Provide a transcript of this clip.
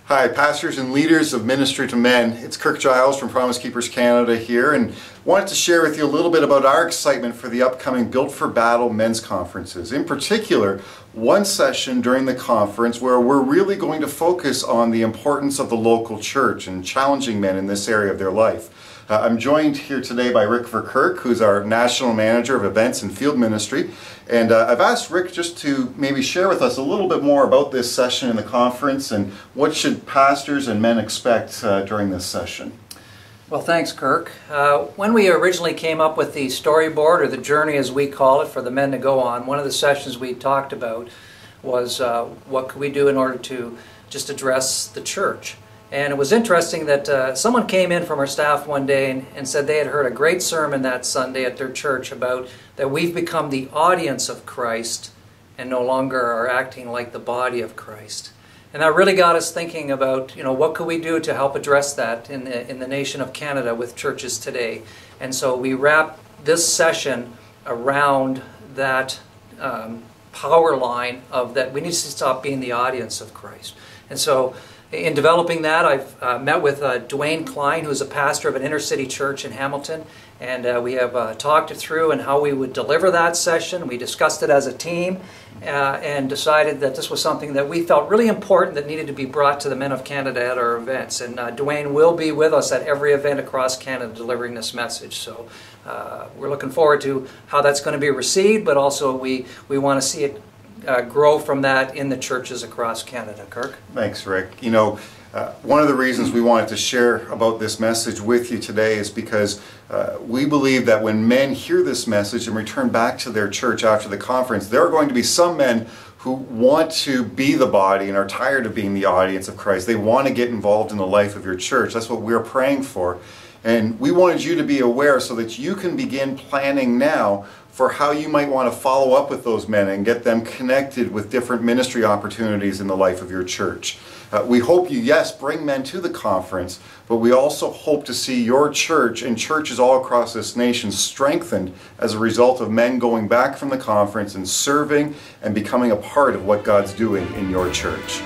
Hi, pastors and leaders of Ministry to Men. It's Kirk Giles from Promise Keepers Canada here, and wanted to share with you a little bit about our excitement for the upcoming Built for Battle men's conferences. In particular, one session during the conference where we're really going to focus on the importance of the local church and challenging men in this area of their life. I'm joined here today by Verkerk, who's our National Manager of Events and Field Ministry. And I've asked Rick just to maybe share with us a little bit more about this session in the conference and what should pastors and men expect during this session. Well, thanks, Kirk. When we originally came up with the storyboard, or the journey as we call it, for the men to go on, one of the sessions we talked about was what could we do in order to just address the church. And it was interesting that someone came in from our staff one day and said they had heard a great sermon that Sunday at their church about that we've become the audience of Christ and no longer are acting like the body of Christ. And that really got us thinking about, what could we do to help address that in the nation of Canada with churches today. And so we wrapped this session around that power line of that we need to stop being the audience of Christ. And so in developing that, I've met with Dwayne Klein, who's a pastor of an inner city church in Hamilton, and we have talked it through and how we would deliver that session. We discussed it as a team and decided that this was something that we felt really important that needed to be brought to the men of Canada at our events. And Dwayne will be with us at every event across Canada delivering this message. So we're looking forward to how that's going to be received, but also we want to see it grow from that in the churches across Canada. Kirk? Thanks, Rick. One of the reasons we wanted to share about this message with you today is because we believe that when men hear this message and return back to their church after the conference, there are going to be some men who want to be the body and are tired of being the audience of Christ. They want to get involved in the life of your church. That's what we're praying for. And we wanted you to be aware so that you can begin planning now for how you might want to follow up with those men and get them connected with different ministry opportunities in the life of your church. We hope you, yes, bring men to the conference, but we also hope to see your church and churches all across this nation strengthened as a result of men going back from the conference and serving and becoming a part of what God's doing in your church.